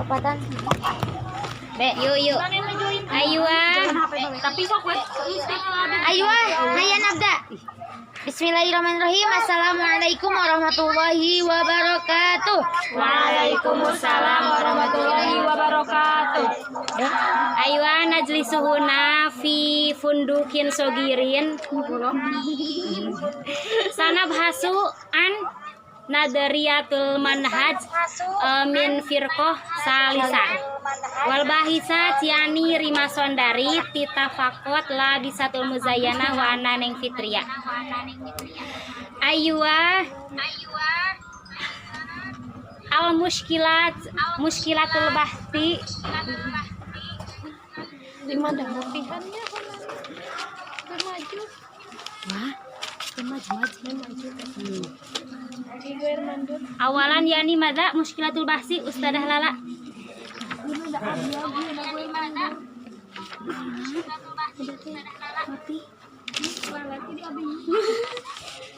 apatan? Yuk. Ayo Tapi sok wes. Ayo hayya nabda. Bismillahirrahmanirrahim. Assalamualaikum warahmatullahi wabarakatuh. Waalaikumsalam warahmatullahi wabarakatuh. Ayo najlisuhuna fi fundukin sogirin. Sanabhasu an nadariyatul manhaj min firqoh salisa wal bahisa ciani rima sondari titafakot la bisatul muzayyana wa ananeng fitriya aywa al muskilatul bahti Di mana latihannya? Maju. wah maju. Iger mandut. Awalan yani mada muskilatul bahsi Ustadzah Lala. Mati.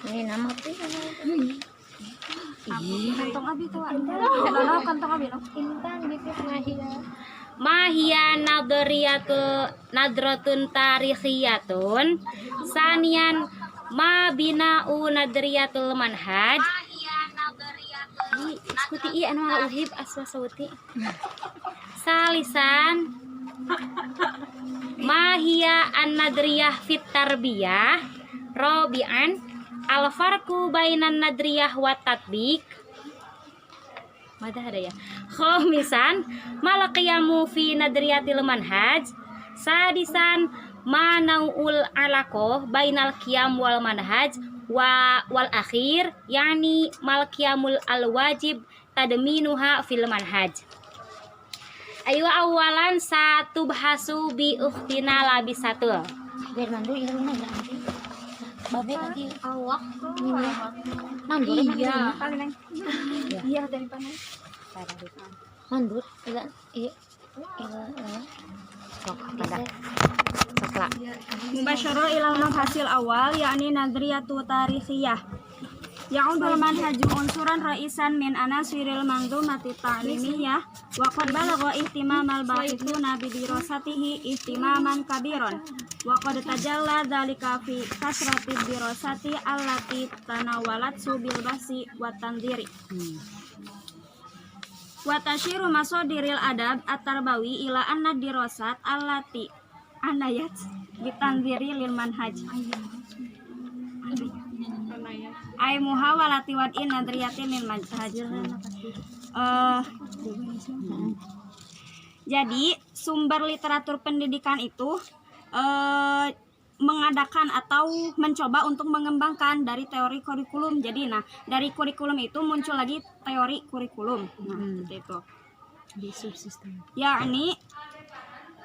Ini nama apa? Kantong abi tuh. Kantong abi no. Intan gitu Mahia nadratun tarikhiyatun sanian ma bina'u nadriyatul manhaj ikuti anu uhib aswa sauti salisan mahia an nadriyah fit tarbiyah rabi'an al farqu bainan nadriyah wa tatbiq Mada ada ya. Khomisan malaqiyamu fi nadriyatil manhaj. Sadisan manauul alaqoh bainal qiyam wal manhaj wal akhir yani malqiyamul al wajib tadminuha fil manhaj. Ayo awalan satu bahasu bi ukhtina labisatul. Biar mandu ilmu ya. Babe lagi awak mandur Iya, iya dari panas. mandur iya coklat Mubasyarah ilal hasil awal yakni nadriyatu tarikhiyah. Ya'udul manhaju unsuran ra'isan min anasiril manzumati ta'limiyah wa qad balagha ihtimamal bahithuna bi dirasatihi ihtimaman kabiran wa qad tajalla dzalika fi kasrati dirasati allati tanawalat subil basi wa tanziri wa tashiru masadiril adab at-tarbawi ila anna dirasat allati anayat bitanziri lil manhaj ay muhawalati wad'in nadriyatin lil manhaj. Jadi sumber literatur pendidikan itu mengadakan atau mencoba untuk mengembangkan dari teori kurikulum. Jadi dari kurikulum itu muncul lagi teori kurikulum. Seperti itu. di subsistem Yakni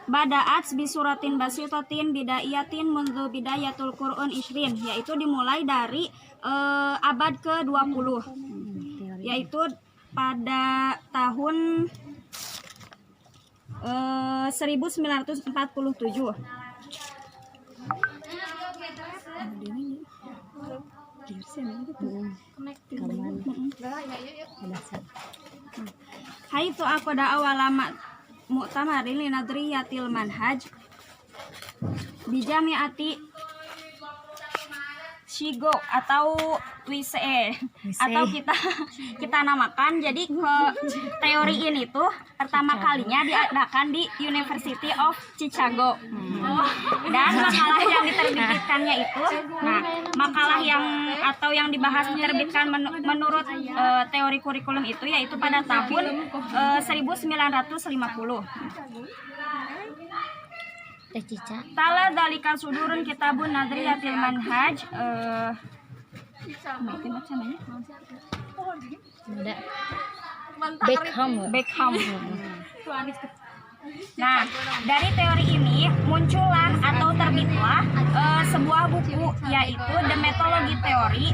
Bada'at bisuratin basitatin bidaiyatin mundu bidayatul Qur'an isrin, yaitu dimulai dari abad ke-20, yaitu pada tahun 1947. Hai itu aku ada awalama mu'tamarin li nadriyatil manhaj bijamiati Shigo atau WISE atau kita namakan. Jadi ke teori ini tuh pertama kalinya diadakan di University of Chicago. Dan makalah yang diterbitkannya itu, makalah yang dibahas diterbitkan menurut teori kurikulum itu yaitu pada tahun 1950. Cica Tala dalika sudurun kitabun nadriyatil manhaj Beckham. Nah, dari teori ini muncullah atau terbitlah sebuah buku yaitu The Methodology Theory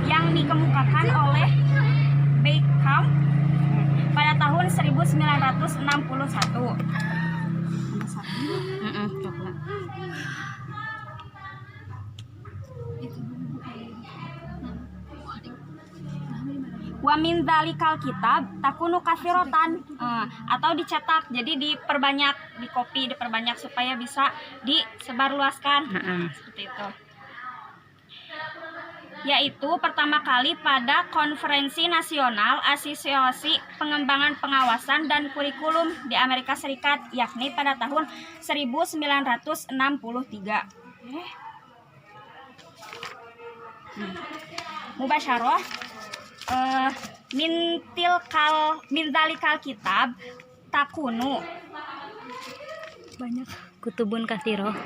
yang dikemukakan oleh Beckham pada tahun 1961. Wa Wa min dzalikal kitab takunu katsiratan, atau dicetak, jadi diperbanyak, dikopi, diperbanyak supaya bisa disebarluaskan. Seperti itu. Yaitu pertama kali pada Konferensi Nasional Asosiasi Pengembangan Pengawasan dan Kurikulum di Amerika Serikat, yakni pada tahun 1963. Mubasyarah min dalikal kitab takunu Banyak. Kutubun kathiro.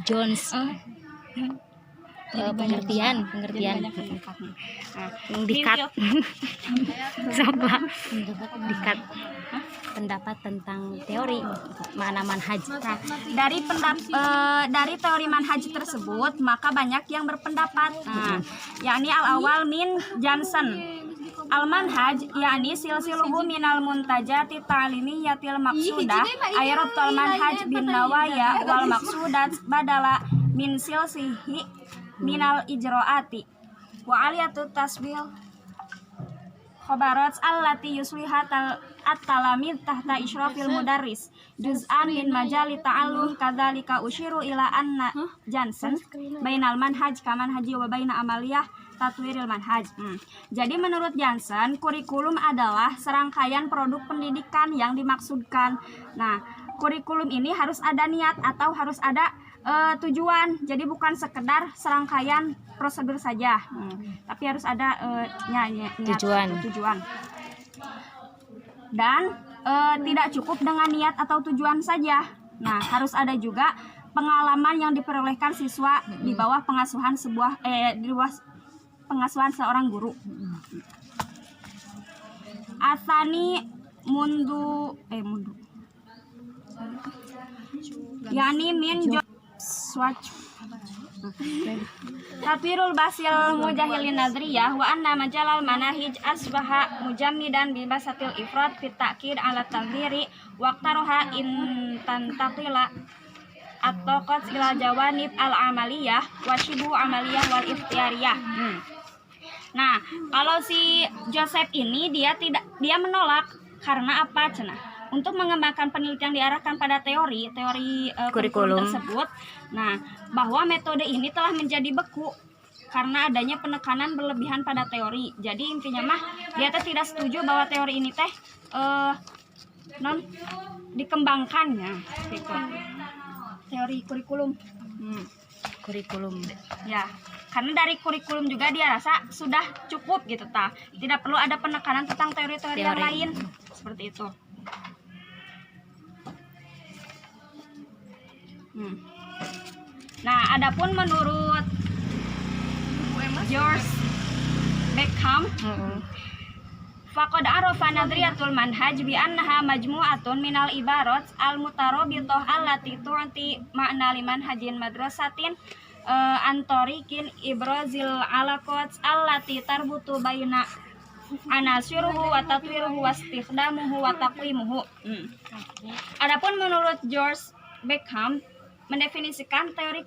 Jones. Pengertian. Dikat. Siapa? Dikat. Pendapat tentang teori mana manhaj. Nah, dari teori manhaj tersebut maka banyak yang berpendapat, yakni al-awal min Johnson. Al-manhaj yakni silsiluhu minal muntajati ta'limiyatil maqsudah ayratul manhaj bin nawaya wal maqsudat badala min silsihi minal ijroati wa aliyatut tasbil khobarat allati yuslihatal at-talamid tahta isyrafil mudarris juz'an min majali ta'allum kadzalika usyiru ila anna Johnson bainal manhaj kaman haji wa baina amaliyah tatwiril manhaj. Jadi menurut Johnson, kurikulum adalah serangkaian produk pendidikan yang dimaksudkan. Nah, kurikulum ini harus ada niat atau harus ada tujuan. Jadi bukan sekedar serangkaian prosedur saja, tapi harus ada niat, tujuan. Dan tidak cukup dengan niat atau tujuan saja. Nah, harus ada juga pengalaman yang diperolehkan siswa di bawah pengasuhan pengasuhan seorang guru. Asani mundu yani min swatch Tatwirul basil mujahilin nadriyah wa anna majalal manahij asbaha mujammidan bi basatil ifrat fit ta'kid ala tadhiri waqtaroha in tantaqila at-taqat ila jawanib al-amaliyah wa shibu amaliyah wal ikhtiyariyah. Nah, kalau si Joseph ini dia menolak karena apa cenah? Untuk mengembangkan penelitian diarahkan pada teori kurikulum tersebut. Nah, bahwa metode ini telah menjadi beku karena adanya penekanan berlebihan pada teori. Jadi intinya mah dia tidak setuju bahwa teori ini dikembangkannya gitu. Teori kurikulum. Kurikulum. Ya, karena dari kurikulum juga dia rasa sudah cukup gitu tidak perlu ada penekanan tentang teori-teori yang lain seperti itu. Nah, adapun menurut George Beckham, faqad arafa nadriyatul manhaj bi annaha majmu'atun minal ibarat al-mutarabithah allati tu'ti ma'na liman hajin madrasatin antarikin ibrazil alaqat allati tarbutu baina anasiruhu wa tatwiruhu wa istikhdamuhu wa taqwimuhu. Adapun menurut George Beckham mendefinisikan teori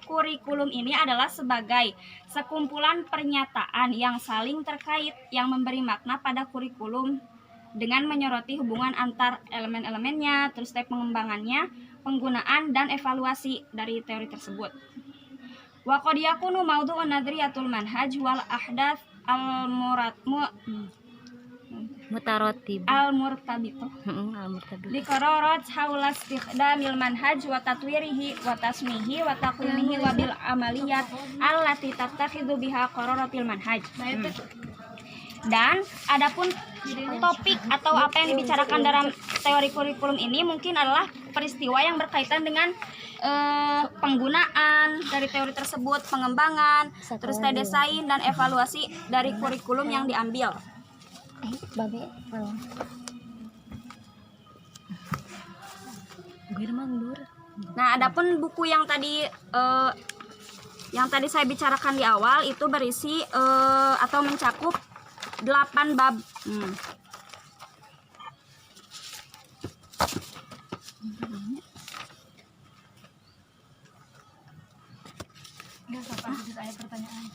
kurikulum ini adalah sebagai sekumpulan pernyataan yang saling terkait yang memberi makna pada kurikulum dengan menyoroti hubungan antar elemen-elemennya, terus step pengembangannya, penggunaan dan evaluasi dari teori tersebut. Wa qad yakunu mawdu'un nadriyatul manhaj wal ahdath al-murtabito Dikararat haula istikhdamil manhaj wa tatwirihi wa tasmihi wa taqwimihi wa bil amaliyat allati tattakhidhu biha qararatil manhaj. Dan adapun topik atau apa yang dibicarakan dalam teori kurikulum ini mungkin adalah peristiwa yang berkaitan dengan penggunaan dari teori tersebut, pengembangan, terus desain dan evaluasi dari kurikulum yang diambil. Nah, adapun buku yang tadi saya bicarakan di awal itu berisi atau mencakup 8 bab. Udah sampai ada pertanyaan.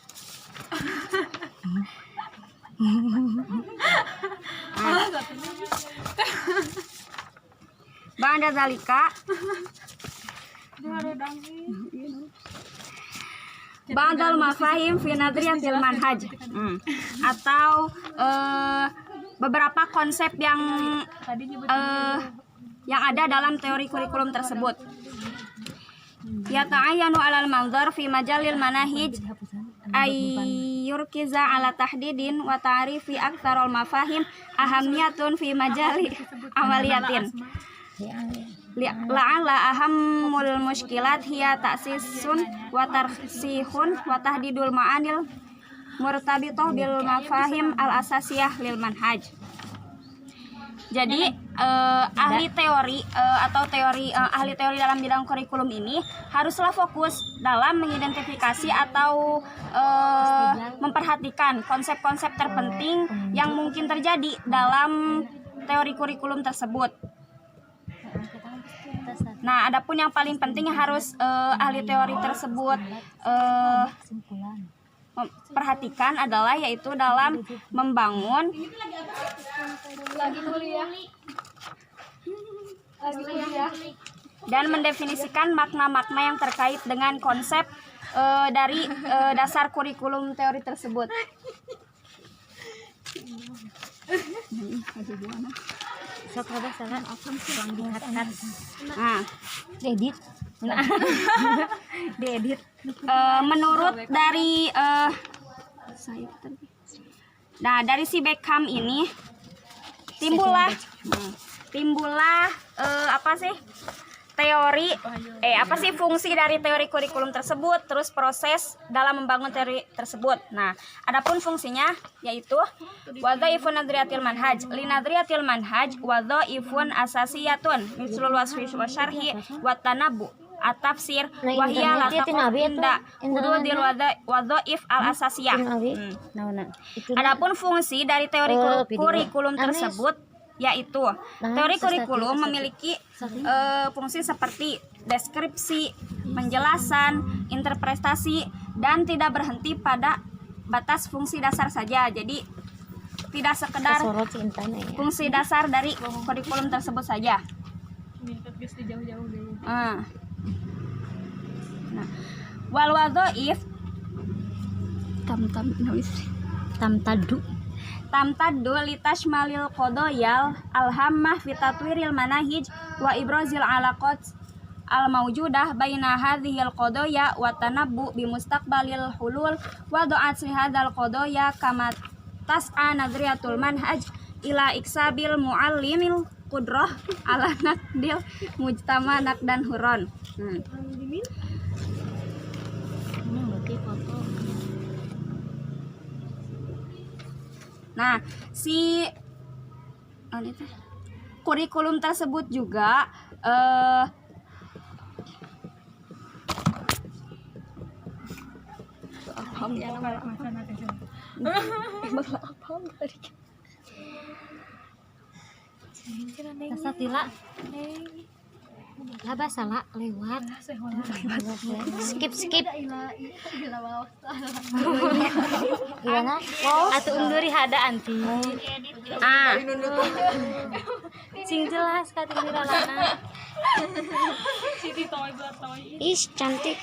Ba'da zalika Ba'dal mafahim fi nadriyatil manhaj. Atau beberapa konsep yang ada dalam teori kurikulum tersebut. Yata'ayyanu 'alal manzar fi majalil manahij ayyurkiza 'ala tahdidin wa ta'rifi aktsarul mafahim ahamiyatun fi majali amaliyatin. La'alla ahammul muskilat hiya ta'sisun wa tarsihun wa tahdidul ma'anil murtabitoh bil mafahim al asasiyah lil manhaj. Jadi ahli teori ahli teori dalam bidang kurikulum ini haruslah fokus dalam mengidentifikasi atau memperhatikan konsep-konsep terpenting yang mungkin terjadi dalam teori kurikulum tersebut. Nah, adapun yang paling penting yang harus ahli teori tersebut perhatikan adalah yaitu dalam membangun dan mendefinisikan makna-makna yang terkait dengan konsep dari dasar kurikulum teori tersebut. Menurut dari dari si Beckham ini timbullah teori fungsi dari teori kurikulum tersebut, terus proses dalam membangun teori tersebut. Nah, adapun fungsinya yaitu wadhaifun nadriyatil manhaj. Li nadriyatil manhaj wadhaifun asasiyatun mislul wasfi wa syarhi wa tanabbu at-tafsir wa hiya la taqinda hududil wadhaif al-asasiyah. Adapun fungsi dari teori kurikulum tersebut yaitu teori kurikulum memiliki fungsi seperti deskripsi, penjelasan, interpretasi, dan tidak berhenti pada batas fungsi dasar saja. Jadi tidak sekedar fungsi dasar dari kurikulum tersebut saja. Wal wadhaif tamtaddu litashmalil qadayal alhammah fi tatwiril manahij wa ibrazil alaqat al mawjudah baina hadhil qadaya wa tanabbu bi mustaqbalil hulul wa du'at hadzal qadaya kama tas'a nadriyatul manhaj ila iksabil muallimil qudrah ala naqdil mujtama naqdan huron. Nah, si kurikulum tersebut juga salah lewat skip gimana atau unduri hada anti sing jelas katingira lana is cantik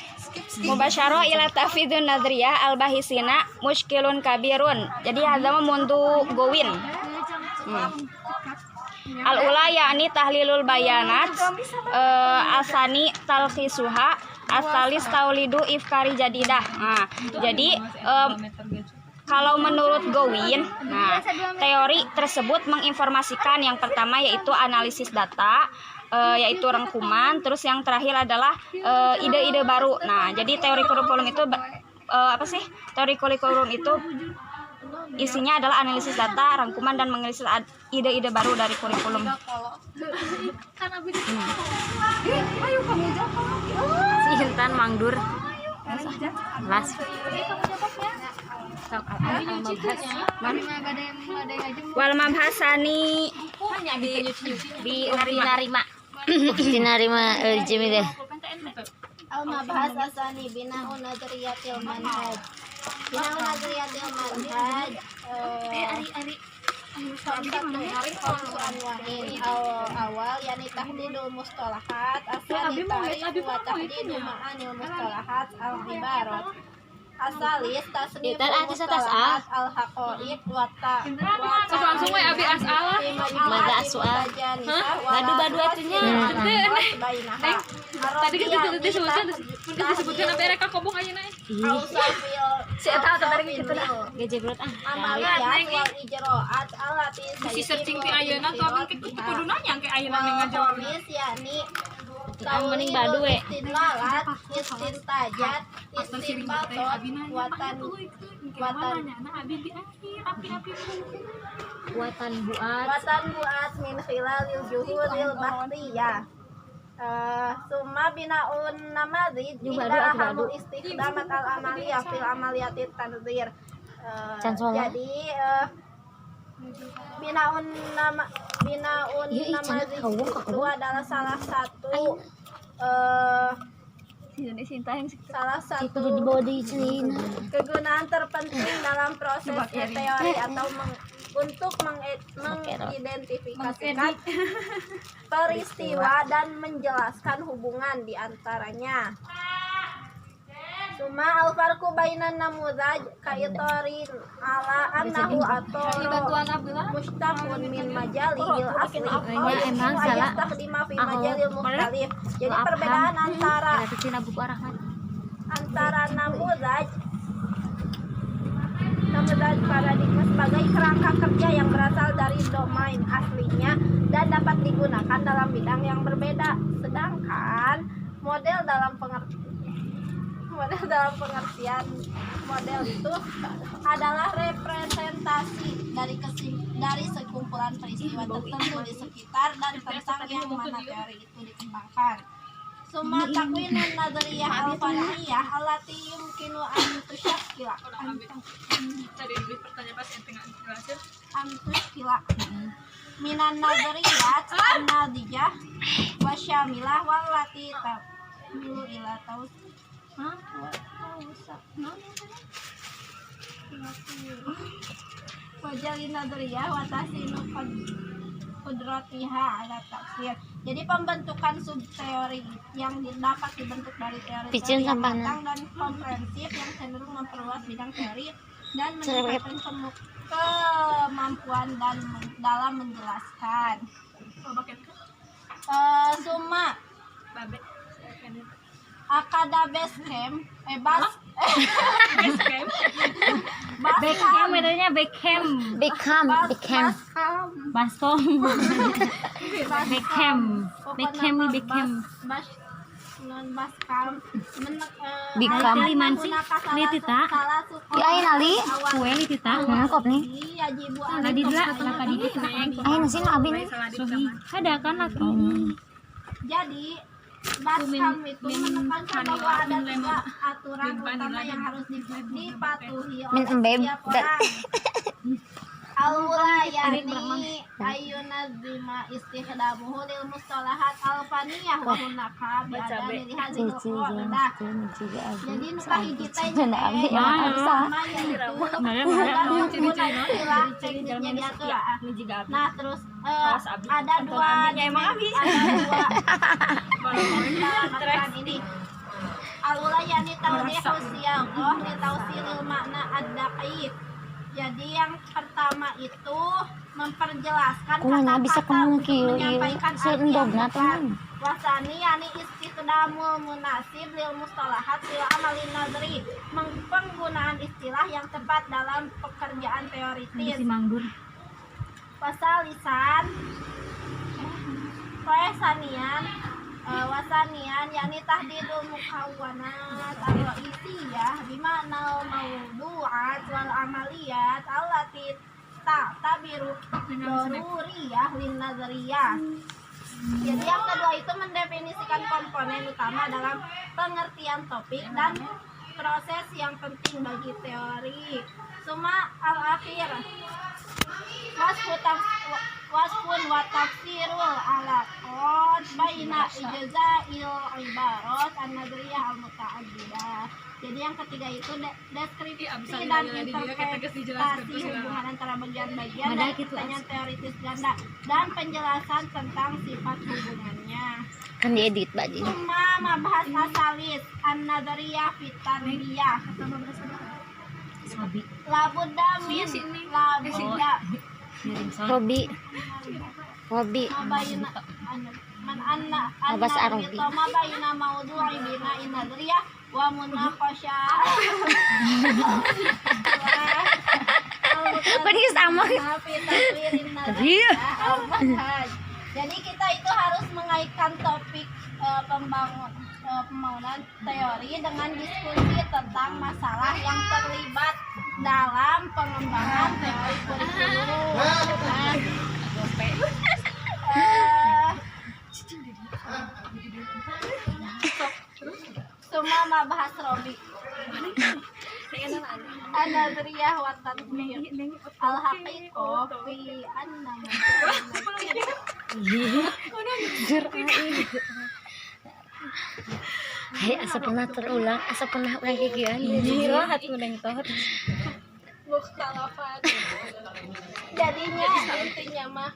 mubasyarah ila tafidun nadriyah al bahisina muskilun kabirun. Jadi hadza mundu gowin al-ula yakni tahlilul bayanat, asani talqisuha, asalis taulidu ifkari jadidah. Nah, jadi kalau menurut Gowin, teori tersebut menginformasikan yang pertama yaitu analisis data, yaitu rangkuman, terus yang terakhir adalah ide-ide baru. Nah, jadi teori kurikulum itu Teori kurikulum itu isinya adalah analisis data, rangkuman, dan menganalisis ide-ide baru dari kurikulum. Si Intan mangdur. Las. Wal mabhasani di narima. Dinarima jemi deh. Al mabhas asani bina'un nadriyatil manhaj. Bina'un nadriyatil manhaj awal yani tahdidul mustalahat asali tarikh wa tahdidu ma'anil mustalahat al ibarat asalis tasnif mustalahat al haqaiq wa langsung we abi asal Mada soal. Badu-badu atunya. tadi kita disebutkan apa mereka kobong aja naik si eta tadi kita Gejebrot amaliyat wal ijroat alati si searching ti ayeuna tuh abang kitu kudu nanya ke ayeuna ngajawab yakni mending badu we. Istidlalat, istintajat, istinbatot, Buatan buat. watan buat min khilalil juhudil bahtiyah. Summa binaun namadid Yung ila badu at badu. hamul istikhdamat al amaliyah fil amaliyatit tanzir. Can soalnya. Jadi binaun Iya, Ican, kawong, itu kawong. adalah salah satu salah Itu satu di bawah di Cina. kegunaan terpenting dalam proses teori atau untuk mengidentifikasikan peristiwa dan menjelaskan hubungan di antaranya. Suma al-farqu bainan namuzaj kaitorin ala annahu atoro mustaqun min majalil asli emang salah. yastakhdima fi majalil mukhtalif. Jadi perbedaan antara Cina buku Rahmat. namuzaj paradigma sebagai kerangka kerja yang berasal dari domain aslinya dan dapat digunakan dalam bidang yang berbeda. Sedangkan model dalam pengertian model itu adalah representasi dari sekumpulan peristiwa tertentu di sekitar dan tentang yang mana teori itu dikembangkan. Summa takwinun nadriyah al-faniyah allati yumkinu an tusyakkila minan nadriyat an-nadijah wa syamilah wallati tamilu ila taus wajalin nadriyah wa tahsinu kudratiha ala tafsir. Jadi pembentukan subteori yang dapat dibentuk dari teori yang matang dan komprehensif yang cenderung memperluas bidang teori dan meningkatkan kemampuan dalam menjelaskan. Summa akada basecamp Beckham bedanya Beckham Baskom Beckham Ai nali. kue li tita Ngangkop nih. tadi dila laka di ditu Ai nasi abi nih. sohi ada kan laki Jadi Baskam itu menekankan bahwa ada 3 aturan utama yang harus dipatuhi Min oleh embeb. setiap orang. Al-ula yani ayunazima istikhdamuhu lil mustalahat al-faniyah wa hunaka bi'adani lihazil qa'idah. Jadi nuka hiji teh sama yaitu istilah teknisnya diatur. Nah terus ada dua dalam ini. Al-ula yani tawdihu siyaqah li tawsilil makna ad-daqiq. Jadi yang pertama itu memperjelaskan Kumana bisa kata-kata menyampaikan arti yang seendogna tepat. teman. Wasani yani istikhdamul munasib lil mustalahat fil amalin nazri. Penggunaan istilah yang tepat dalam pekerjaan teoritis. mangdur Wasalisan wasanian yakni tahdidul mukawwanat ar-ra'isiyah bima'na al-mawdu'at wal amaliyat allati ta'tabiru daruriyah lin nazariyah. Jadi yang kedua itu mendefinisikan komponen utama dalam pengertian topik dan proses yang penting bagi teori. Suma al-akhir wasfun wa tafsirul alaqat baina ijza'il ibarat an-nadriyah al-muta'addidah. Jadi yang ketiga itu deskripsi dan interpretasi hubungan antara bagian-bagian dan pertanyaan teoritis ganda dan penjelasan tentang sifat hubungannya. Kan diedit baju. Summa mabahas asalis an-nadriyah fitaniyah. Labudda min labudda Robi mabayna man anna Mabahas Arabi. mabayna mawdu'i bina an-nadriyah wa munaqasyah. Benih sama. Jadi kita itu harus mengaitkan topik pembangunan teori dengan diskusi tentang masalah yang terlibat dalam pengembangan teori kurikulum. Semua mabahas Robi. An-nadriyah wa tatbiq al-haqiqah fi annama. Hei, asa pernah terulang, asa pernah ulang kayak gini. Mukhtalafat. Jadinya intinya mah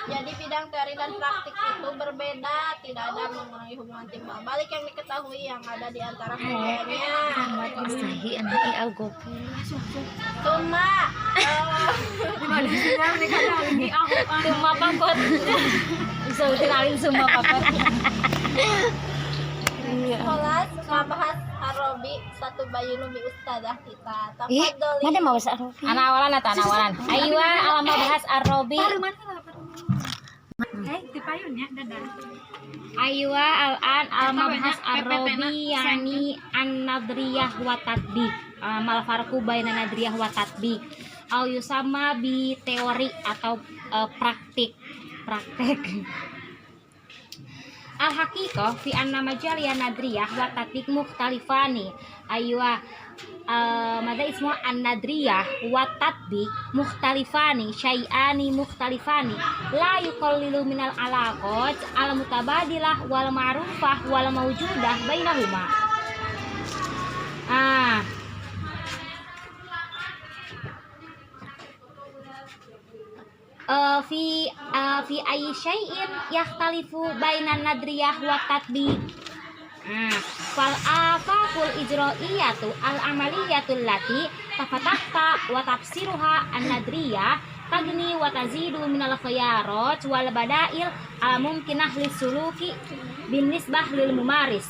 jadi bidang teori dan praktik itu berbeda, tidak ada mengenai hubungan timbal balik yang diketahui yang ada di antara keduanya. Sahi anak algo. Cuma Semua pakot. Bisa utilin semua pakot. kelas mabahas Arabi satu bayunu bi ustadzah kita. Ih, Tafadholi. mana mau bahasa Arabi? Anak awalan atau anak awalan. Aywa alam bahas Arabi. Aywa al-an al-mabhas ar-rabi yani an-nadriyah wa tatbiq. Mal farqu baina nadriyah wa tatbiq. Au yusama bi teori atau praktek. Al-haqiqah fi anna majaliya nadriyah wa tatbiq mukhtalifani. Aywa mada ismu an-nadriyah wa tatbiq mukhtalifani syai'ani mukhtalifani la yuqallilu minal alaqat al-mutabadilah wal ma'rufah wal mawjudah bainahuma. Fi ayyi syai'in yakhtalifu bainan nadriyah wa tatbiq. Fal afaqul ijra'iyatu al amaliyatul lati tafatahta wa tafsiruha an nadriyah tagni wa tazidu minal khayarat wal badail al mumkinah lisuluki binisbah lil mumaris.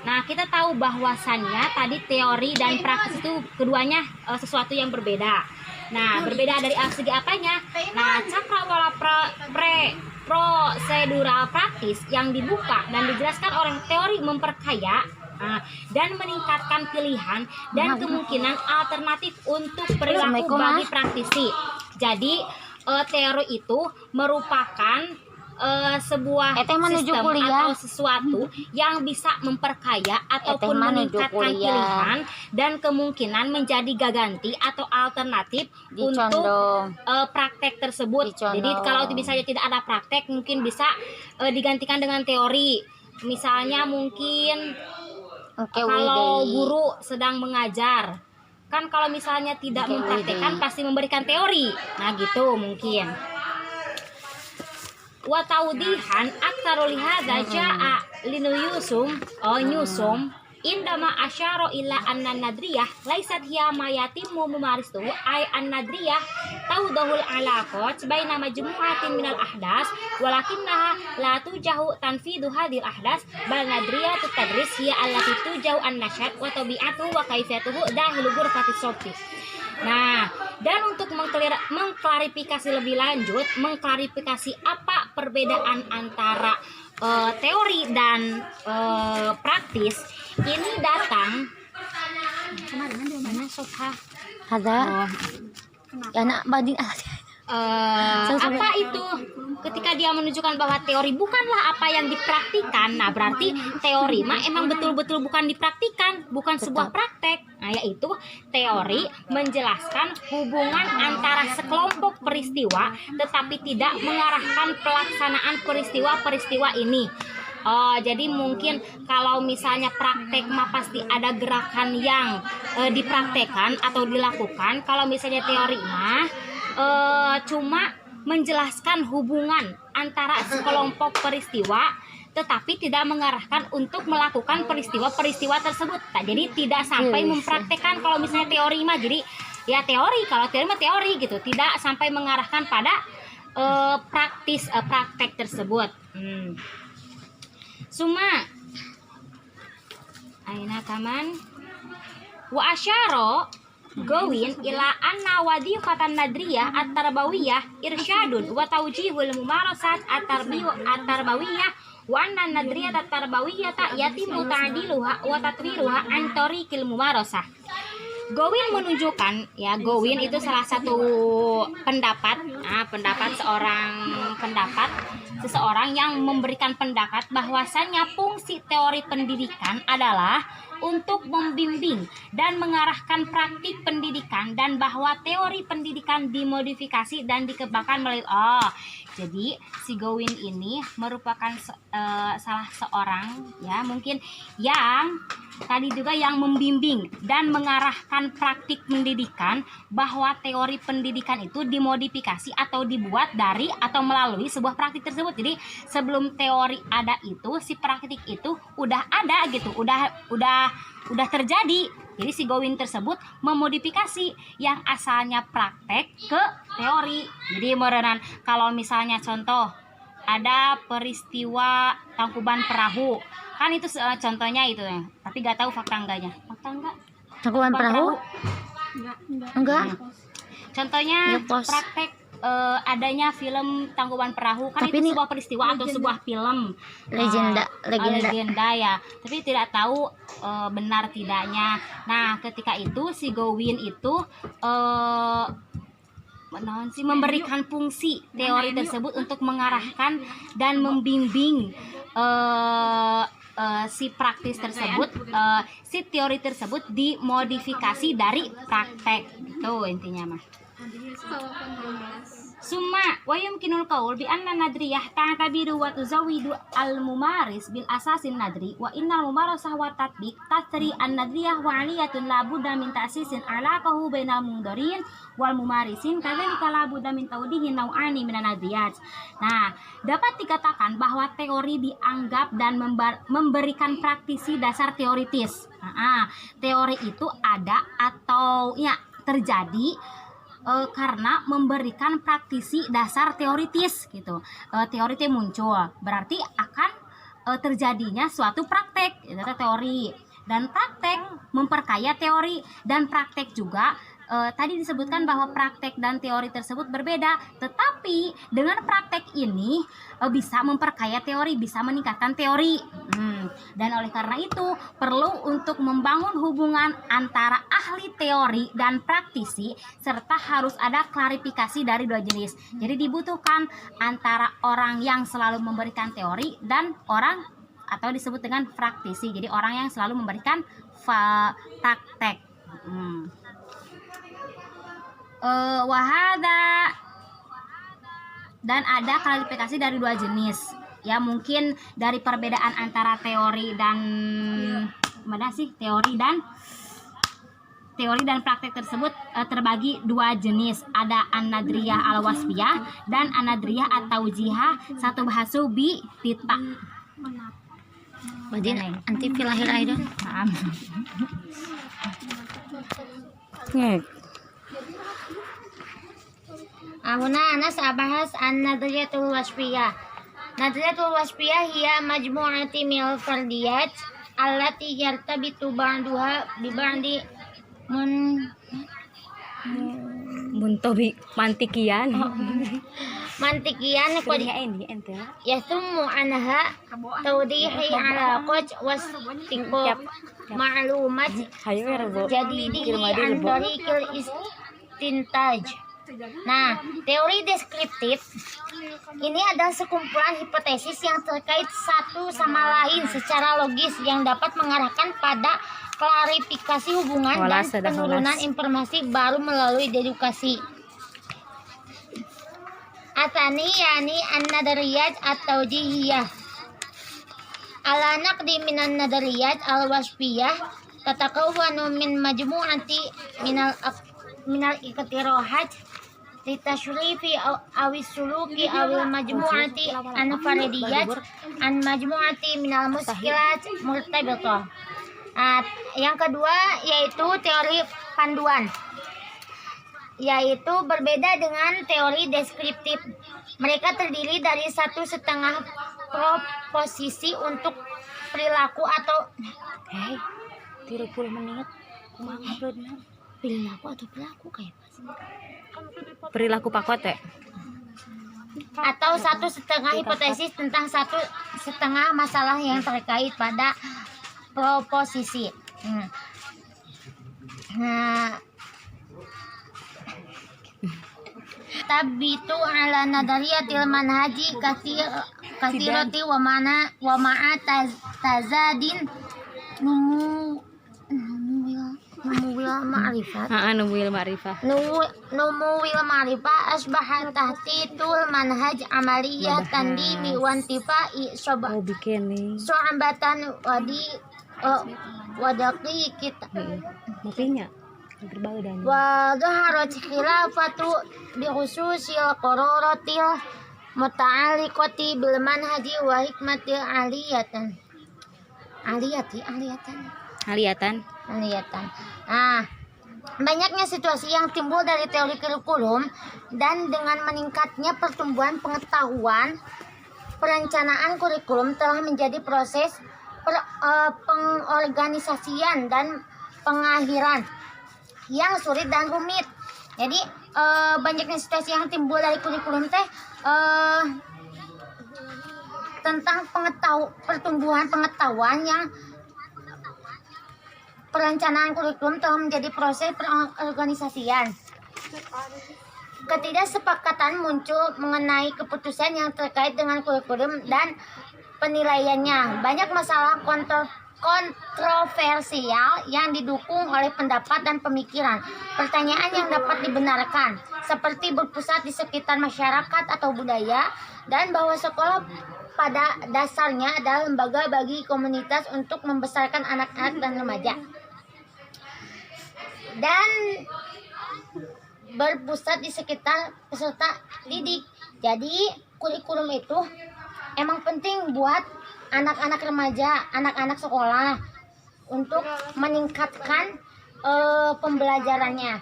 Nah, kita tahu bahwasannya tadi teori dan praktis itu keduanya sesuatu yang berbeda. Nah, berbeda dari segi apanya? Nah, cakrawala prosedural praktis yang dibuka dan dijelaskan orang teori memperkaya dan meningkatkan pilihan dan kemungkinan alternatif untuk perilaku bagi praktisi. Jadi, teori itu merupakan sebuah sistem atau sesuatu yang bisa memperkaya ataupun meningkatkan pilihan dan kemungkinan menjadi gaganti atau alternatif untuk praktek tersebut. Jadi kalau misalnya tidak ada praktek, mungkin bisa digantikan dengan teori. Misalnya mungkin kalau guru sedang mengajar, kan kalau misalnya tidak mempraktekkan pasti memberikan teori. Nah gitu mungkin. Wa taudihan aktaru lihadza jaa linuyusum nyusum indama asyara illa anna nadriyah laisat hiya ma yatimmu mumaristu ay an nadriyah taudahul alaqat baina majmu'atin minal ahdas walakinnaha la tujahu tanfidu hadhil ahdas bal nadriyatu tadris hiya allati tujahu an nasyat wa tabi'atu wa kaifiyatuhu dahilu ghurfati sofi. Nah, dan untuk mengklarifikasi lebih lanjut, mengklarifikasi apa perbedaan antara teori dan praktis, ini datang mana sofa ada anak badin apa itu ketika dia menunjukkan bahwa teori bukanlah apa yang dipraktikan, nah berarti teori mah emang betul-betul bukan dipraktikan, bukan sebuah praktek. Nah, yaitu teori menjelaskan hubungan antara sekelompok peristiwa tetapi tidak mengarahkan pelaksanaan peristiwa-peristiwa ini. Jadi mungkin kalau misalnya praktek mah pasti ada gerakan yang dipraktekkan atau dilakukan. Kalau misalnya teori mah cuma menjelaskan hubungan antara sekelompok peristiwa tetapi tidak mengarahkan untuk melakukan peristiwa-peristiwa tersebut. Nah, jadi tidak sampai mempraktekkan kalau misalnya teori mah. Jadi ya teori, kalau teori mah teori gitu, tidak sampai mengarahkan pada praktek tersebut. Suma aina kaman wa asyara gawin ila anna wadifatan nadriyah at-tarbawiyah irsyadun wa tawjihul mumarasat at-tarbawiyah wa anna nadriyah at-tarbawiyah yatimu ta'diluha wa tatwiruha an tariqil mumarasah. Gowin menunjukkan, ya Gowin itu salah satu pendapat, seseorang yang memberikan pendapat bahwasanya fungsi teori pendidikan adalah untuk membimbing dan mengarahkan praktik pendidikan dan bahwa teori pendidikan dimodifikasi dan dikembangkan melalui jadi si Gowin ini merupakan salah seorang ya mungkin yang tadi juga yang membimbing dan mengarahkan praktik pendidikan bahwa teori pendidikan itu dimodifikasi atau dibuat dari atau melalui sebuah praktik tersebut. Jadi sebelum teori ada itu si praktik itu udah ada gitu, udah terjadi. Jadi si Gowin tersebut memodifikasi yang asalnya praktek ke teori. Jadi merenan kalau misalnya contoh ada peristiwa Tangkuban Perahu, kan itu contohnya itu ya. Tapi gak tahu fakta enggaknya. Fakta enggak? Tangkuban Perahu? Enggak. Contohnya Ya, praktek adanya film Tangkuban Perahu, kan tapi itu ini sebuah peristiwa atau sebuah film legenda ya, tapi tidak tahu benar tidaknya. Nah ketika itu si Gowin itu memberikan fungsi teori tersebut untuk mengarahkan dan membimbing si praktis tersebut, si teori tersebut dimodifikasi dari praktek. Itu intinya mah. Summa wa yumkinul qaul bi anna nadriyah ta'tabiru wa tuzawidu al mumaris bil asasin nadri wa innal mumarasah wa tatbiq tasri an nadriyah wa aliyatun la budda min ta'sisin alaqahu bainal mundarin wal mumarisin kadzalika la budda min tawdihi nau'ani minan nadriyat. Nah, dapat dikatakan bahwa teori dianggap dan memberikan praktisi dasar teoritis. Teori itu ada atau ya terjadi karena memberikan praktisi dasar teoritis gitu. Teori muncul berarti akan terjadinya suatu praktek, itu teori. Dan praktek memperkaya teori, dan praktek juga tadi disebutkan bahwa praktek dan teori tersebut berbeda, tetapi dengan praktek ini bisa memperkaya teori, bisa meningkatkan teori. Dan oleh karena itu perlu untuk membangun hubungan antara ahli teori dan praktisi, serta harus ada klarifikasi dari dua jenis. Jadi dibutuhkan antara orang yang selalu memberikan teori dan orang atau disebut dengan praktisi. Jadi orang yang selalu memberikan praktek. Wahada, dan ada klarifikasi dari dua jenis ya, mungkin dari perbedaan antara teori dan teori dan praktek tersebut terbagi dua jenis. Ada an-nadriyah al-wasfiyah dan an-nadriyah at-taujihah satu bahasu bi tita. Badin anti filahil aidon. Ahuna anas abahas an-nadriyatul wasfiyah. Nadriyatul wasfiyah hiya majmu'ati mil fardiyat allati yartabitu ba'duha bi ba'di muntobi mantikian. Mantikian qad yasummu anha tawdihi ala qaj wastinqab ma'lumat jadi di an tariqil istintaj. Nah, teori deskriptif ini adalah sekumpulan hipotesis yang terkait satu sama lain secara logis yang dapat mengarahkan pada klarifikasi hubungan dan penurunan informasi baru melalui dedukasi. Atsani yani an-nadariyat atau jihiyah. Ala naqdi minan nadariyat al-wasfiyah tatakawwanu min majmu'ati minal iqtirahat litashrifi awis suluki awil majmu'ati an-faridiyat an majmu'ati minal muskilat murtabitah. Yang kedua yaitu teori panduan, yaitu berbeda dengan teori deskriptif. Mereka terdiri dari 1,5 proposisi untuk perilaku atau 30 menit perilaku atau perilaku kayak perilaku pakot ya, atau 1,5 hipotesis tentang 1,5 masalah yang terkait pada proposisi. Tabitu ala nadariyatil manhaji kathirati wa ma'a tazadin numuwil ma'rifah asbaha tahtitul manhaj amaliyah tandimi wantifai so'ambatan wadaki kita wa zaharat khilafatu bi khususil qararatil muta'alliqati bil manhaji wa hikmatil aliyatan. Banyaknya situasi yang timbul dari teori kurikulum dan dengan meningkatnya pertumbuhan pengetahuan, perencanaan kurikulum telah menjadi proses pengorganisasian dan pengakhiran yang sulit dan rumit. Jadi banyaknya situasi yang timbul dari kurikulum tentang pertumbuhan pengetahuan yang perencanaan kurikulum telah menjadi proses pengorganisasian. Ketidaksepakatan muncul mengenai keputusan yang terkait dengan kurikulum dan penilaiannya. Banyak masalah kontroversial yang didukung oleh pendapat dan pemikiran. Pertanyaan yang dapat dibenarkan, seperti berpusat di sekitar masyarakat atau budaya, dan bahwa sekolah pada dasarnya adalah lembaga bagi komunitas untuk membesarkan anak-anak dan remaja, dan berpusat di sekitar peserta didik. Jadi kurikulum itu emang penting buat anak-anak remaja, anak-anak sekolah untuk meningkatkan pembelajarannya.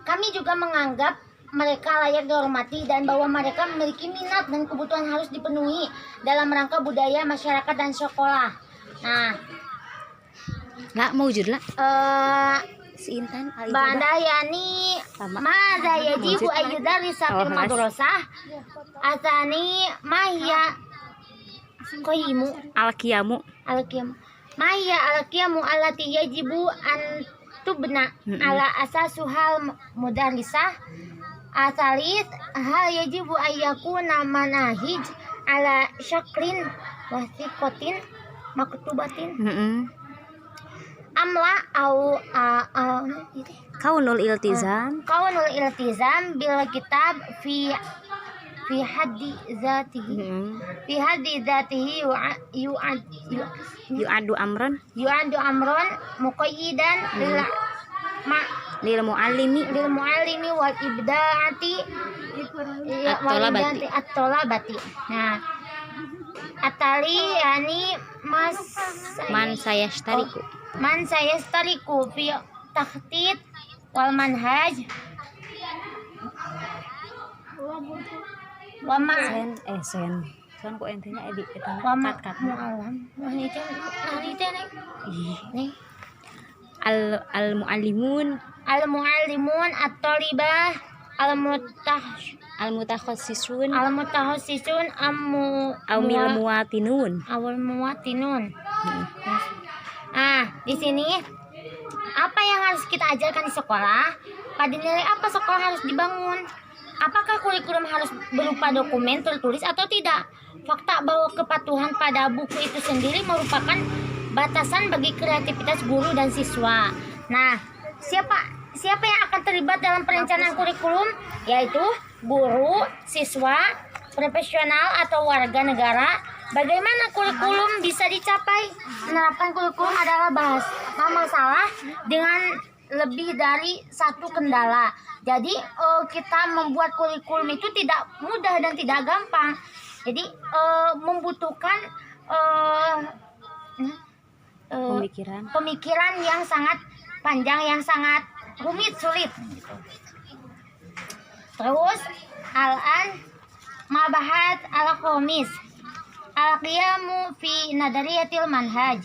Kami juga menganggap mereka layak dihormati dan bahwa mereka memiliki minat dan kebutuhan harus dipenuhi dalam rangka budaya, masyarakat, dan sekolah. Mawjud lah. Si Intan Banda yani madza yajibu ayyudarrisa fil madrasah atani mahya qayimu alqiyamu mahya alqiyamu allati yajibu an tubna ala asasuhal mudarrisah asalis hal yajibu ayyakuna manahij ala syaklin wasiqatin maktubatin amla au kaunul iltizam bil kitab fi haddi zatihi yu'adu amran muqayyidan lil muallimi wal ibdaati at-talabati. Atali yani man sayastariku fi takhtit wal manhaj wa ma sen ku entinya edit wa ma muallam al muallimun at-talibah al mutakhassisun amil muwatinun. Di sini apa yang harus kita ajarkan di sekolah? Pada nilai apa sekolah harus dibangun? Apakah kurikulum harus berupa dokumen tertulis atau tidak? Fakta bahwa kepatuhan pada buku itu sendiri merupakan batasan bagi kreativitas guru dan siswa. Nah, siapa yang akan terlibat dalam perencanaan kurikulum? Yaitu guru, siswa, profesional atau warga negara. Bagaimana kurikulum bisa dicapai? Menerapkan kurikulum adalah masalah dengan lebih dari satu kendala. Jadi kita membuat kurikulum itu tidak mudah dan tidak gampang. Jadi membutuhkan pemikiran yang sangat panjang, yang sangat rumit, sulit. Terus al-an mabahat al-khamis al-qiyamu fi nadariyatil manhaj.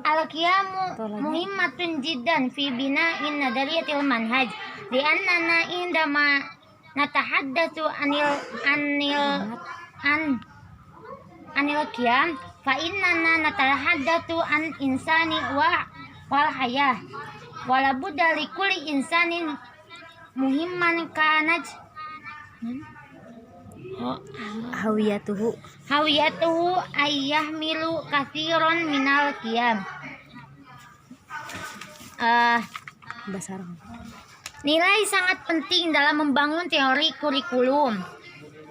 Al-qiyamu muhimmatun jiddan fi bina'in nadariyatil manhaj li'annana indama natahaddatsu anil qiyam fa innana natahaddatsu an insani wal hayah wala budda li kulli insanin muhimman kanat hawiyatuhu ayyahmilu katsiran minal qiyam. Nilai sangat penting dalam membangun teori kurikulum.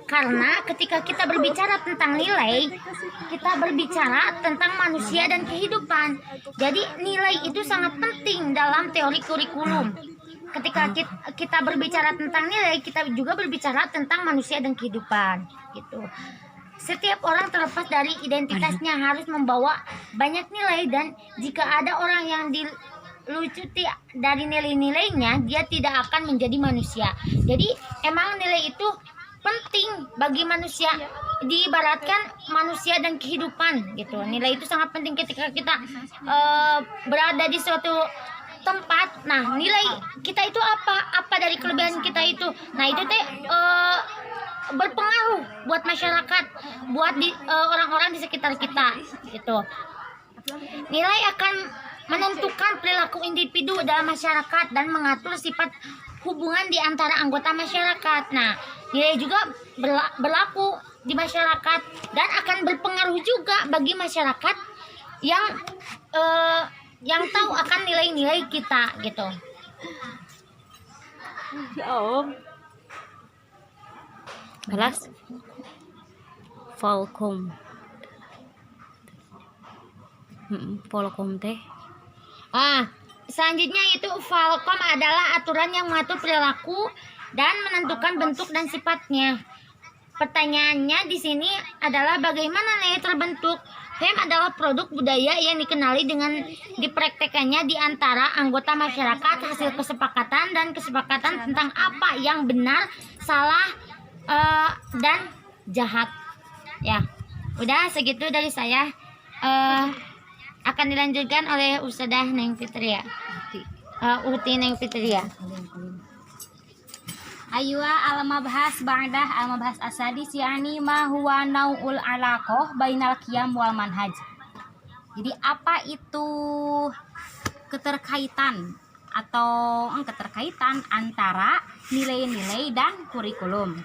Karena ketika kita berbicara tentang nilai, kita berbicara tentang manusia dan kehidupan. Jadi nilai itu sangat penting dalam teori kurikulum. Ketika kita berbicara tentang nilai, kita juga berbicara tentang manusia dan kehidupan. Gitu. Setiap orang terlepas dari identitasnya harus membawa banyak nilai, dan jika ada orang yang dilucuti dari nilai-nilainya, dia tidak akan menjadi manusia. Jadi emang nilai itu penting bagi manusia, diibaratkan manusia dan kehidupan gitu. Nilai itu sangat penting ketika kita berada di suatu tempat. Nah, nilai kita itu apa dari kelebihan kita itu. Nah, itu berpengaruh buat masyarakat, buat orang-orang di sekitar kita gitu. Nilai akan menentukan perilaku individu dalam masyarakat dan mengatur sifat hubungan di antara anggota masyarakat. Nah, nilai juga berlaku di masyarakat dan akan berpengaruh juga bagi masyarakat yang tahu akan nilai-nilai kita gitu. Kelas Volcom teh. Selanjutnya itu Volcom adalah aturan yang mengatur perilaku dan menentukan bentuk dan sifatnya. Pertanyaannya di sini adalah bagaimana nilai terbentuk? Fem adalah produk budaya yang dikenali dengan dipraktekannya di antara anggota masyarakat, hasil kesepakatan dan kesepakatan tentang apa yang benar, salah, dan jahat. Ya, udah segitu dari saya. Akan dilanjutkan oleh Ustadzah Neng Fitria, Uti Neng Fitria. Aywa al-mabhas ba'dah al-mabhas asadis yani ma huwa nau'ul alaqah bainal qiyam wal manhaj. Jadi apa itu keterkaitan antara nilai-nilai dan kurikulum?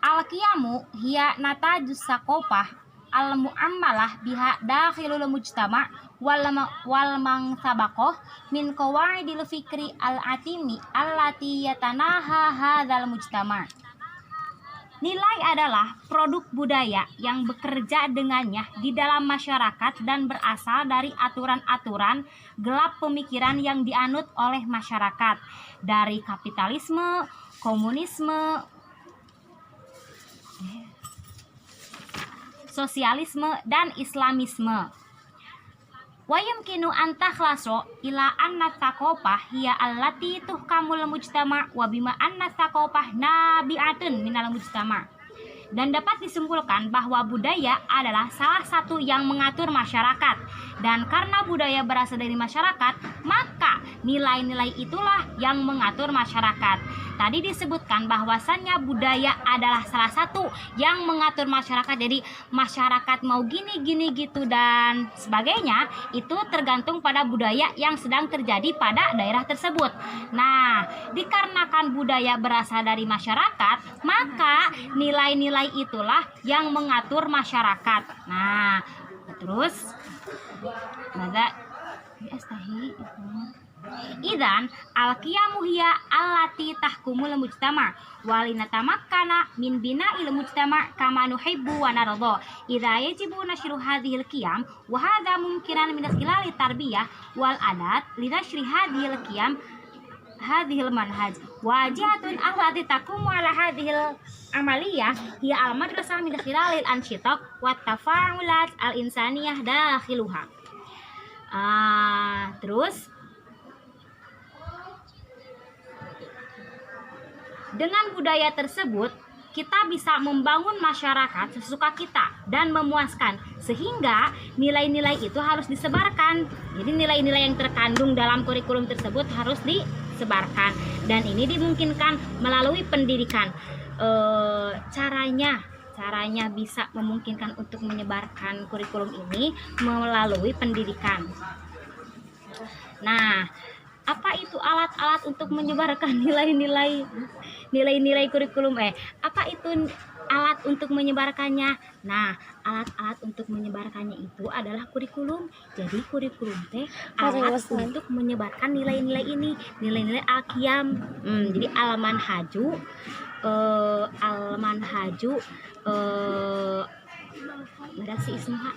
Al-qiyamu hiya natajus saqafah al-mu'ammalah biha dakhilul mujtama' wal mangsabaqah min qawaidil fikri al-atimi allati yatanaha hadzal mujtama'. Nilai adalah produk budaya yang bekerja dengannya di dalam masyarakat dan berasal dari aturan-aturan gelap pemikiran yang dianut oleh masyarakat dari kapitalisme, komunisme, sosialisme, dan islamisme. Wa yumkinu an takhlaso ila anna tsaqafah hiya allati tuhkamul mujtama' wa bima anna tsaqafah nabi'atun minal mujtama'. Dan dapat disimpulkan bahwa budaya adalah salah satu yang mengatur masyarakat. Dan karena budaya berasal dari masyarakat, maka nilai-nilai itulah yang mengatur masyarakat. Tadi disebutkan bahwasannya budaya adalah salah satu yang mengatur masyarakat. Jadi masyarakat mau gini-gini gitu dan sebagainya, itu tergantung pada budaya yang sedang terjadi pada daerah tersebut. Nah, dikarenakan budaya berasal dari masyarakat, maka nilai-nilai itulah yang mengatur masyarakat. Nah, terus maka Idan al-qiyamu hiya allati tahkumul mujtama walinatamakkana min bina'il mujtama kama nuhibbu wa narda. Idza yajibu nashru hadhil qiyam wa hadha mumkinan min khilali tarbiyah wal adat li nashri hadhil qiyam hadhil manhaj wajihatun allati taqumu ala hadhil amaliyah hiya al-madrasah min khilalil anshitah wat tafa'ulat al-insaniyah dakhiluha. Terus dengan budaya tersebut kita bisa membangun masyarakat sesuka kita dan memuaskan, sehingga nilai-nilai itu harus disebarkan. Jadi nilai-nilai yang terkandung dalam kurikulum tersebut harus disebarkan, dan ini dimungkinkan melalui pendidikan. Caranya bisa memungkinkan untuk menyebarkan kurikulum ini melalui pendidikan. Nah, apa itu alat-alat untuk menyebarkan nilai-nilai kurikulum? Apa itu alat untuk menyebarkannya? Nah, alat-alat untuk menyebarkannya itu adalah kurikulum. Jadi kurikulum teh alat untuk menyebarkan nilai-nilai ini, nilai-nilai al-qiyam. Jadi al-manhaju berarti ismuha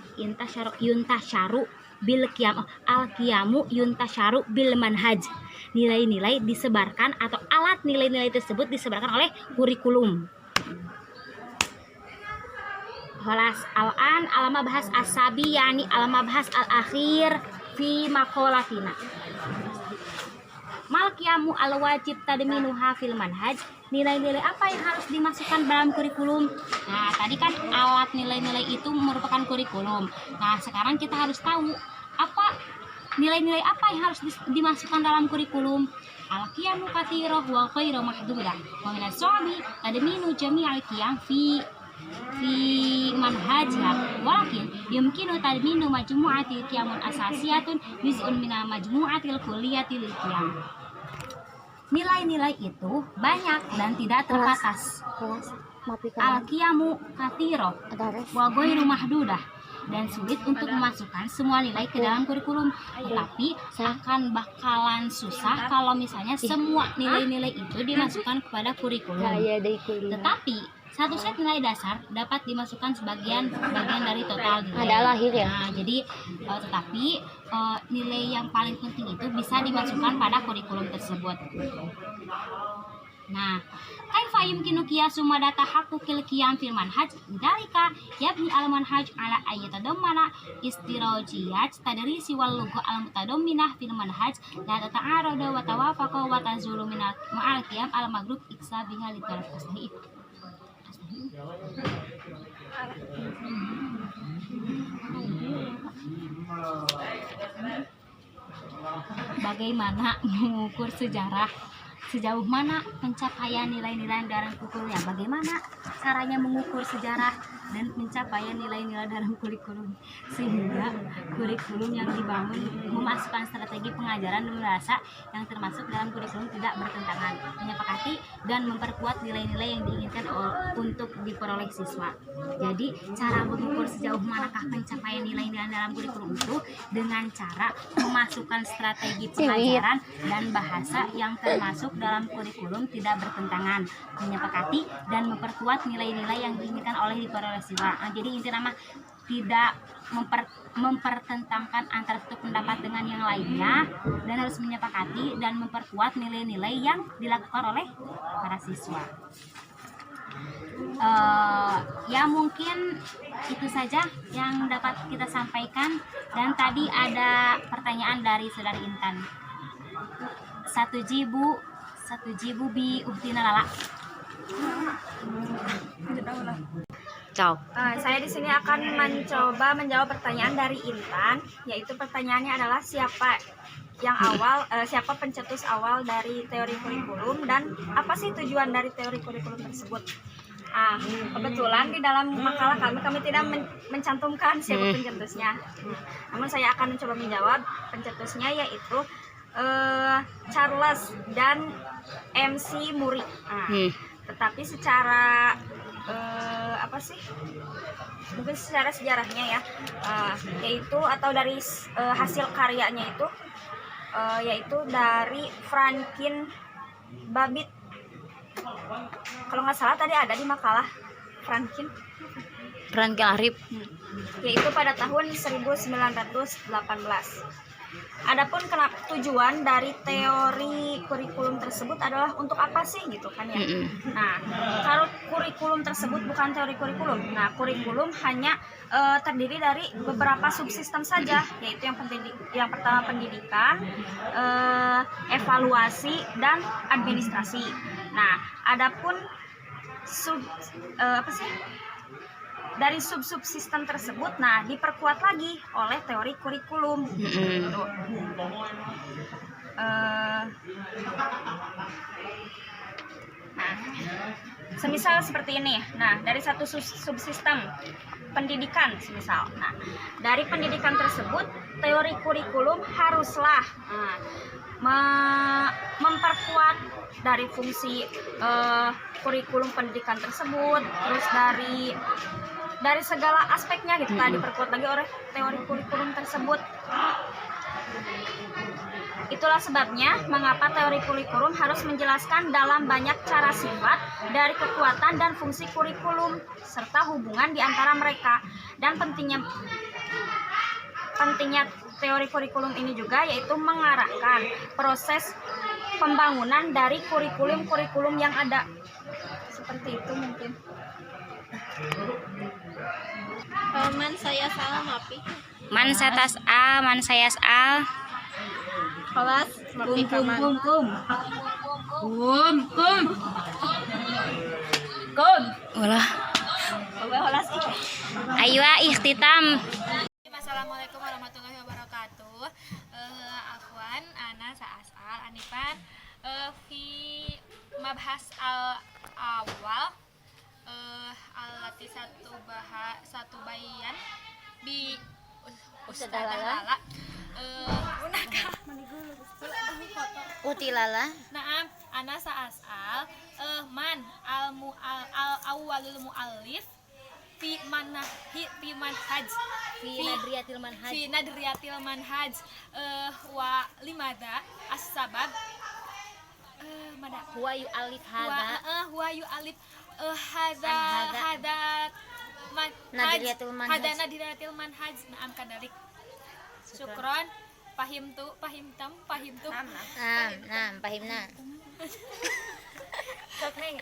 yuntasyaru bil qiyam, al-qiyamu yuntasyaru bil manhaj. Nilai-nilai disebarkan atau alat nilai-nilai tersebut disebarkan oleh kurikulum. Holas al-an alama bahas asabi yani alama bahas al-akhir fi maqalatina. Mal qiyamu al-wajib tadminuha fil manhaj. Nilai-nilai apa yang harus dimasukkan dalam kurikulum? Nah, tadi kan alat nilai-nilai itu merupakan kurikulum. Nah, sekarang kita harus tahu apa nilai-nilai apa yang harus dimasukkan dalam kurikulum. Al-qiyamu katsirah wa ghairu mahdudah. Wa min as-su'bi tadminu jami'al qiyam fi manhajha, walakin yumkinu tadminu majmu'atil qiyamun asasiyatun juz'un minal majmu'atil kulliyatil qiyam. Nilai-nilai itu banyak dan tidak terbatas. Al-qiyamu katsirah wa ghairu mahdudah, dan sulit untuk memasukkan semua nilai ke dalam kurikulum. Tetapi akan bakalan susah kalau misalnya semua nilai-nilai itu dimasukkan kepada kurikulum. Tetapi satu set nilai dasar dapat dimasukkan sebagian dari total nilai. Ada lahir ya. Nah, jadi tetapi nilai yang paling penting itu bisa dimasukkan pada kurikulum tersebut. Nah, kaifa yumkinu qiyasu mada tahaqquqil qiyam fil manhaj? Dzalika yabni al manhaj ala ayyatadammana istirajiyat tadrisi wal lugha al mutadamminah fil manhaj la tata'arada wa tawafaqa wa tazulu min ma'al qiyam al maghrub iksa biha li taraf tasdih. Bagaimana mengukur sejarah? Sejauh mana pencapaian nilai-nilai dalam kurikulum? Bagaimana caranya mengukur sejarah dan pencapaian nilai-nilai dalam kurikulum, sehingga kurikulum yang dibangun memasukkan strategi pengajaran dan bahasa yang termasuk dalam kurikulum tidak bertentangan, menyepakati dan memperkuat nilai-nilai yang diinginkan untuk diperoleh siswa. Jadi cara mengukur sejauh manakah pencapaian nilai-nilai dalam kurikulum itu dengan cara memasukkan strategi pengajaran dan bahasa yang termasuk dalam kurikulum tidak bertentangan, menyepakati dan memperkuat nilai-nilai yang diinginkan oleh diperoleh siswa. Jadi inti nama tidak mempertentangkan antara satu pendapat dengan yang lainnya, dan harus menyepakati dan memperkuat nilai-nilai yang dilakukan oleh para siswa. Ya mungkin itu saja yang dapat kita sampaikan, dan tadi ada pertanyaan dari saudari Intan. Satu jibu bi uhtina lala. Cok. Saya di sini akan mencoba menjawab pertanyaan dari Intan, yaitu pertanyaannya adalah siapa siapa pencetus awal dari teori kurikulum dan apa sih tujuan dari teori kurikulum tersebut? Kebetulan di dalam makalah kami tidak mencantumkan siapa pencetusnya. Namun saya akan mencoba menjawab. Pencetusnya yaitu Charles dan MC Muri. Tetapi secara mungkin secara sejarahnya ya, yaitu atau dari hasil karyanya itu yaitu dari Franklin Babbitt. Kalau nggak salah tadi ada di makalah Franklin Arif. Yaitu pada tahun 1918. Adapun kenapa tujuan dari teori kurikulum tersebut adalah untuk apa sih gitu kan ya. Nah, kalau kurikulum tersebut bukan teori kurikulum. Nah, kurikulum hanya terdiri dari beberapa subsistem saja, yaitu yang pertama pendidikan, evaluasi dan administrasi. Nah, adapun dari sub-subsistem tersebut, nah diperkuat lagi oleh teori kurikulum. Gitu. Semisal seperti ini. Nah, dari satu subsistem pendidikan, semisal. Nah, dari pendidikan tersebut, teori kurikulum haruslah memperkuat dari fungsi kurikulum pendidikan tersebut, terus dari segala aspeknya gitu tadi diperkuat lagi oleh teori kurikulum tersebut. Itulah sebabnya mengapa teori kurikulum harus menjelaskan dalam banyak cara sifat dari kekuatan dan fungsi kurikulum serta hubungan di antara mereka. Dan pentingnya teori kurikulum ini juga yaitu mengarahkan proses pembangunan dari kurikulum yang ada. Seperti itu mungkin. Man saya salah mapi. Man sayas al. Kelas mapi kaman. Ulah. Ayo ikhtitam. Assalamualaikum warahmatullahi wabarakatuh. Afwan, ana sa'asal anifan fi mabhas awal alati satu bayan bi ustadalala Utilala. Naam, ana sa'asal man awwalul muallif fi manhaj fi nadriyatil manhaj wa limada as-sabab Huwa yu'alif huwa yu'alif hada Nadriyatul manhaj. hada nadriyatil manhaj. Naam kadalik. Syukron. Pahimtu. Pahimna. Syukron.